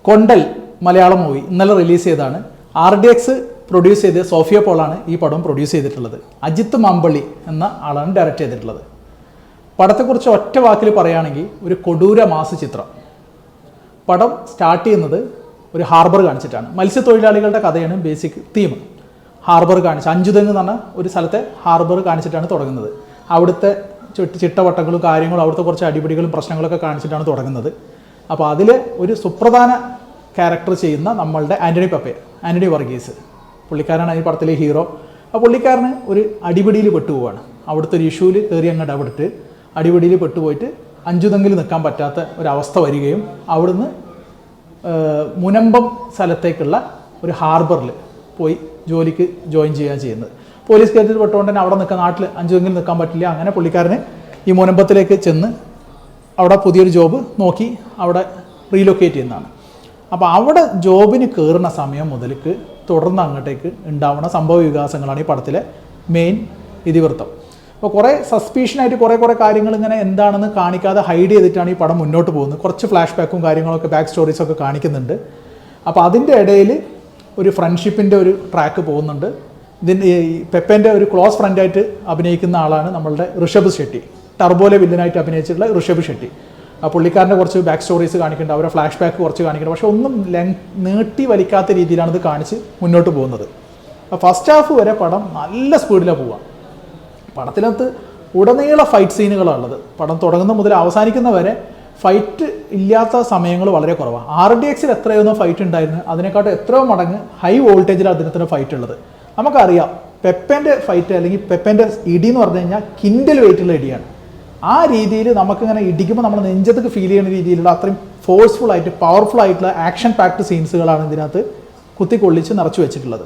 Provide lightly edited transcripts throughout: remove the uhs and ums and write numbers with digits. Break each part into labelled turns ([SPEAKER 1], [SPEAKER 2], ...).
[SPEAKER 1] കൊണ്ടൽ Malayalam movie ഇന്നലെ release ചെയ്തതാണ്. RDX produce ചെയ്ത് സോഫിയ പോളാണ് ഈ പടം പ്രൊഡ്യൂസ് ചെയ്തിട്ടുള്ളത്. അജിത്ത് മാമ്പള്ളി എന്ന ആളാണ് ഡയറക്റ്റ് ചെയ്തിട്ടുള്ളത്. പടത്തെക്കുറിച്ച് ഒറ്റ വാക്കിൽ പറയുകയാണെങ്കിൽ ഒരു കൊടൂര മാസ് ചിത്രം. പടം സ്റ്റാർട്ട് ചെയ്യുന്നത് ഒരു ഹാർബർ കാണിച്ചിട്ടാണ്. മത്സ്യത്തൊഴിലാളികളുടെ കഥയാണ് ബേസിക് തീം. ഹാർബർ കാണിച്ച് അഞ്ചുതെങ്ങ് എന്ന് പറഞ്ഞ ഒരു സ്ഥലത്തെ ഹാർബർ കാണിച്ചിട്ടാണ് തുടങ്ങുന്നത്. അവിടുത്തെ ചിട്ടവട്ടങ്ങളും കാര്യങ്ങളും അവിടുത്തെ കുറച്ച് അടിപിടികളും പ്രശ്നങ്ങളൊക്കെ കാണിച്ചിട്ടാണ് തുടങ്ങുന്നത്. അപ്പോൾ അതിൽ ഒരു സുപ്രധാന ക്യാരക്ടർ ചെയ്യുന്ന നമ്മളുടെ ആൻ്റണി വർഗീസ്, പുള്ളിക്കാരനാണ് ഈ പടത്തിലെ ഹീറോ. ആ പുള്ളിക്കാരന് ഒരു അടിപിടിയിൽ പെട്ടുപോവാണ്. അവിടുത്തെ ഒരു ഇഷ്യൂവിൽ കയറി അങ്ങോട്ട് അവിടുത്തെ അടിപിടിയിൽ പെട്ടുപോയിട്ട് അഞ്ചുതെങ്ങിൽ നിൽക്കാൻ പറ്റാത്ത ഒരവസ്ഥ വരികയും അവിടുന്ന് മുനമ്പം സ്ഥലത്തേക്കുള്ള ഒരു ഹാർബറിൽ പോയി ജോലിക്ക് ജോയിൻ ചെയ്യുകയാണ് ചെയ്യുന്നത്. പോലീസ് കേസിൽ പെട്ടുകൊണ്ട് തന്നെ അവിടെ നിൽക്കാൻ നാട്ടിൽ അഞ്ചുതെങ്ങിൽ നിൽക്കാൻ പറ്റില്ല. അങ്ങനെ പുള്ളിക്കാരന് ഈ മുനമ്പത്തിലേക്ക് ചെന്ന് അവിടെ പുതിയൊരു ജോബ് നോക്കി അവിടെ റീലൊക്കേറ്റ് ചെയ്യുന്നതാണ്. അപ്പോൾ അവിടെ ജോബിന് കയറുന്ന സമയം മുതൽക്ക് തുടർന്ന് അങ്ങോട്ടേക്ക് ഉണ്ടാവുന്ന സംഭവ വികാസങ്ങളാണ് ഈ പടത്തിലെ മെയിൻ ഇതിവൃത്തം. അപ്പോൾ കുറേ സസ്പീഷനായിട്ട് കുറേ കാര്യങ്ങൾ ഇങ്ങനെ എന്താണെന്ന് കാണിക്കാതെ ഹൈഡ് ചെയ്തിട്ടാണ് ഈ പടം മുന്നോട്ട് പോകുന്നത്. കുറച്ച് ഫ്ലാഷ് ബാക്കും കാര്യങ്ങളൊക്കെ ബാക്ക് സ്റ്റോറീസൊക്കെ കാണിക്കുന്നുണ്ട്. അപ്പോൾ അതിൻ്റെ ഇടയിൽ ഒരു ഫ്രണ്ട്ഷിപ്പിൻ്റെ ഒരു ട്രാക്ക് പോകുന്നുണ്ട്. ഇതിൻ്റെ ഈ പെപ്പേൻ്റെ ഒരു ക്ലോസ് ഫ്രണ്ടായിട്ട് അഭിനയിക്കുന്ന ആളാണ് നമ്മളുടെ ഋഷഭ് ഷെട്ടി. ടർബോലെ വില്ലനായിട്ട് അഭിനയിച്ചിട്ടുള്ള ഋഷഭ് ഷെട്ടി. ആ പുള്ളിക്കാരൻ്റെ കുറച്ച് ബാക്ക് സ്റ്റോറീസ് കാണിക്കുന്നുണ്ട്, അവരുടെ ഫ്ലാഷ് ബാക്ക് കുറച്ച് കാണിക്കുന്നുണ്ട്. പക്ഷേ ഒന്നും നീട്ടി വലിക്കാത്ത രീതിയിലാണ് ഇത് കാണിച്ച് മുന്നോട്ട് പോകുന്നത്. ഫസ്റ്റ് ഹാഫ് വരെ പടം നല്ല സ്പീഡിലാണ് പോവുക. പടത്തിനകത്ത് ഉടനീളം ഫൈറ്റ് സീനുകളാണുള്ളത്. പടം തുടങ്ങുന്ന മുതൽ അവസാനിക്കുന്ന വരെ ഫൈറ്റ് ഇല്ലാത്ത സമയങ്ങൾ വളരെ കുറവാണ്. RDXൽ എത്രയൊന്നും ഫൈറ്റ് ഉണ്ടായിരുന്നു അതിനെക്കാട്ടും എത്രയോ മടങ്ങ് ഹൈ വോൾട്ടേജിലാണ് അതിനകത്തിന് ഫൈറ്റ് ഉള്ളത്. നമുക്കറിയാം പെപ്പേൻ്റെ ഫൈറ്റ് അല്ലെങ്കിൽ പെപ്പേൻ്റെ ഇടി എന്ന് പറഞ്ഞു കഴിഞ്ഞാൽ കിൻഡൽ വെയിറ്റുള്ള ഇടിയാണ്. ആ രീതിയിൽ നമുക്കിങ്ങനെ ഇടിക്കുമ്പോൾ നമ്മൾ നെഞ്ചത്തൊക്കെ ഫീൽ ചെയ്യുന്ന രീതിയിലുള്ള അത്രയും ഫോഴ്സ്ഫുൾ ആയിട്ട് പവർഫുൾ ആയിട്ടുള്ള ആക്ഷൻ പാക്ട് സീൻസുകളാണ് ഇതിനകത്ത് കുത്തിക്കൊള്ളിച്ച് നിറച്ചു വെച്ചിട്ടുള്ളത്.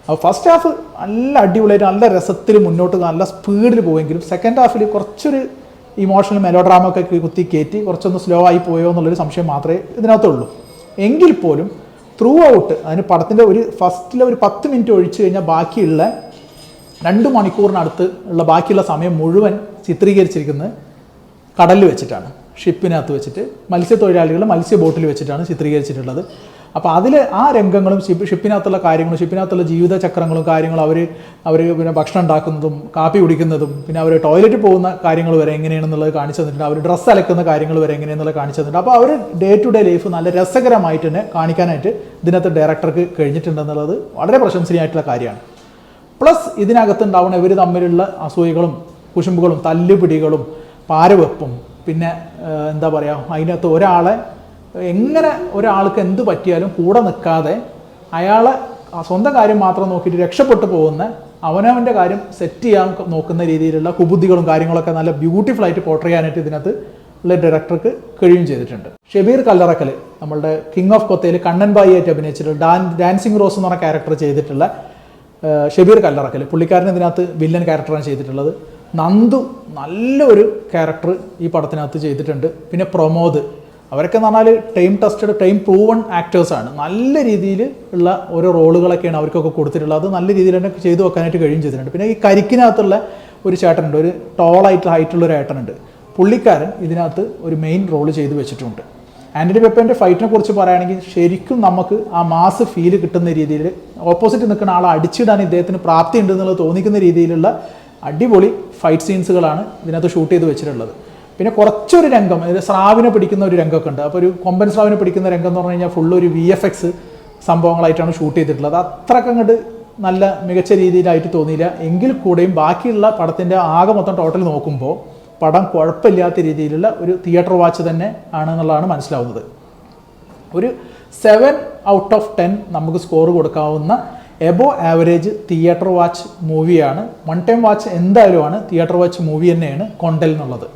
[SPEAKER 1] അപ്പോൾ ഫസ്റ്റ് ഹാഫ് നല്ല അടിപൊളിയായിട്ട് നല്ല രസത്തിൽ മുന്നോട്ട് നല്ല സ്പീഡിൽ പോയെങ്കിലും സെക്കൻഡ് ഹാഫിൽ കുറച്ചൊരു ഇമോഷണൽ മെലോ ഡ്രാമ ഒക്കെ കുത്തി കയറ്റി കുറച്ചൊന്ന് സ്ലോ ആയി പോയോ എന്നുള്ളൊരു സംശയം മാത്രമേ ഇതിനകത്തുള്ളൂ. എങ്കിൽ പോലും ത്രൂ ഔട്ട് അതിന് പടത്തിൻ്റെ ഒരു ഫസ്റ്റിലെ ഒരു 10 മിനിറ്റ് ഒഴിച്ചു കഴിഞ്ഞാൽ ബാക്കിയുള്ള 2 മണിക്കൂറിനടുത്ത് ഉള്ള ബാക്കിയുള്ള സമയം മുഴുവൻ ചിത്രീകരിച്ചിരിക്കുന്നത് കടലിൽ വെച്ചിട്ടാണ്, ഷിപ്പിനകത്ത് വെച്ചിട്ട് മത്സ്യത്തൊഴിലാളികൾ മത്സ്യ ബോട്ടിൽ വെച്ചിട്ടാണ് ചിത്രീകരിച്ചിട്ടുള്ളത്. അപ്പോൾ അതിൽ ആ രംഗങ്ങളും ഷിപ്പിനകത്തുള്ള കാര്യങ്ങളും ഷിപ്പിനകത്തുള്ള ജീവിതചക്രങ്ങളും കാര്യങ്ങളും അവർ പിന്നെ ഭക്ഷണം ഉണ്ടാക്കുന്നതും കാപ്പി കുടിക്കുന്നതും പിന്നെ അവർ ടോയ്ലറ്റിൽ പോകുന്ന കാര്യങ്ങൾ വരെ എങ്ങനെയാണെന്നുള്ളത് കാണിച്ചു തന്നിട്ടുണ്ട്. അവർ ഡ്രസ്സ് അലക്കുന്ന കാര്യങ്ങൾ വരെ എങ്ങനെയാണെന്നുള്ളത് കാണിച്ചു തന്നിട്ടുണ്ട്. അപ്പോൾ our day to day life നല്ല രസകരമായിട്ട് തന്നെ കാണിക്കാനായിട്ട് ഇതിനകത്ത് ഡയറക്ടർക്ക് കഴിഞ്ഞിട്ടുണ്ടെന്നുള്ളത് വളരെ പ്രശംസനീയമായിട്ടുള്ള കാര്യമാണ്. പ്ലസ് ഇതിനകത്തുണ്ടാവുന്ന ഇവർ തമ്മിലുള്ള അസൂയകളും കുശുമ്പുകളും തല്ലുപിടികളും പാരവെപ്പും പിന്നെ എന്താ പറയുക, അതിനകത്ത് ഒരാളെ എങ്ങനെ ഒരാൾക്ക് എന്ത് പറ്റിയാലും കൂടെ നിൽക്കാതെ അയാളെ സ്വന്തം കാര്യം മാത്രം നോക്കിയിട്ട് രക്ഷപ്പെട്ടു പോകുന്ന അവനവൻ്റെ കാര്യം സെറ്റ് ചെയ്യാൻ നോക്കുന്ന രീതിയിലുള്ള കുബുദ്ധികളും കാര്യങ്ങളൊക്കെ നല്ല ബ്യൂട്ടിഫുൾ ആയിട്ട് പോർട്രേ ചെയ്യാനായിട്ട് ഇതിനകത്ത് ഉള്ള ഡയറക്ടർക്ക് കഴിയും ചെയ്തിട്ടുണ്ട്. ഷബീർ കല്ലറക്കൽ നമ്മളുടെ കിങ് ഓഫ് കൊത്തയിൽ കണ്ണൻ ബായി ആയിട്ട് അഭിനയിച്ചിട്ടുള്ള ഡാൻസിങ് റോസ് എന്ന് പറഞ്ഞ ക്യാരക്ടർ ചെയ്തിട്ടുള്ള ഷബീർ കല്ലറക്കൽ പുള്ളിക്കാരൻ ഇതിനകത്ത് വില്ലൻ ക്യാരക്ടറാണ് ചെയ്തിട്ടുള്ളത്. നന്ദു നല്ലൊരു ക്യാരക്ടർ ഈ പടത്തിനകത്ത് ചെയ്തിട്ടുണ്ട്. പിന്നെ പ്രമോദ്, അവരൊക്കെ എന്ന് പറഞ്ഞാൽ ടൈം ടെസ്റ്റഡ് ടൈം പ്രൂവൺ ആക്ടേഴ്സാണ്. നല്ല രീതിയിൽ ഉള്ള ഓരോ റോളുകളൊക്കെയാണ് അവർക്കൊക്കെ കൊടുത്തിട്ടുള്ളത്. അത് നല്ല രീതിയിൽ തന്നെ ചെയ്തു വെക്കാനായിട്ട് കഴിയും ചെയ്തിട്ടുണ്ട്. പിന്നെ ഈ കരിക്കിനകത്തുള്ള ഒരു ചേട്ടനുണ്ട്, ഒരു ടോളായിട്ടുള്ള ഹൈറ്റുള്ള ഒരു ഏട്ടനുണ്ട്. പുള്ളിക്കാരൻ ഇതിനകത്ത് ഒരു മെയിൻ റോള് ചെയ്തു വെച്ചിട്ടുണ്ട്. ആൻ്റണി പെപ്പേൻ്റെ ഫൈറ്റിനെ കുറിച്ച് പറയുകയാണെങ്കിൽ ശരിക്കും നമുക്ക് ആ മാസ് ഫീല് കിട്ടുന്ന രീതിയിൽ ഓപ്പോസിറ്റ് നിൽക്കുന്ന ആളെ അടിച്ചിടാൻ ഇദ്ദേഹത്തിന് പ്രാപ്തി ഉണ്ടെന്നുള്ളത് തോന്നിക്കുന്ന രീതിയിലുള്ള അടിപൊളി ഫൈറ്റ് സീൻസുകളാണ് ഇതിനകത്ത് ഷൂട്ട് ചെയ്ത് വെച്ചിട്ടുള്ളത്. പിന്നെ കുറച്ചൊരു രംഗം, അതായത് സ്രാവിനെ പിടിക്കുന്ന ഒരു രംഗമൊക്കെ ഉണ്ട്. അപ്പോൾ ഒരു കൊമ്പൻ സ്രാവിനെ പിടിക്കുന്ന രംഗം എന്ന് പറഞ്ഞു കഴിഞ്ഞാൽ ഫുള്ള് ഒരു VFX സംഭവങ്ങളായിട്ടാണ് ഷൂട്ട് ചെയ്തിട്ടുള്ളത്. അത്രയ്ക്ക് അങ്ങോട്ട് നല്ല മികച്ച രീതിയിലായിട്ട് തോന്നിയില്ല. എങ്കിൽ കൂടെയും ബാക്കിയുള്ള പടത്തിൻ്റെ ആകെ മൊത്തം ടോട്ടൽ നോക്കുമ്പോൾ പടം കുഴപ്പമില്ലാത്ത രീതിയിലുള്ള ഒരു തിയേറ്റർ വാച്ച് തന്നെ ആണെന്നുള്ളതാണ് മനസ്സിലാവുന്നത്. ഒരു 7 ഔട്ട് ഓഫ് 10 നമുക്ക് സ്കോർ കൊടുക്കാവുന്ന എബോ ആവറേജ് തിയേറ്റർ വാച്ച് മൂവിയാണ്. വൺ ടൈം വാച്ച് എന്തായാലും ആണ്. തിയേറ്റർ വാച്ച് മൂവി തന്നെയാണ് കൊണ്ടൽ എന്നുള്ളത്.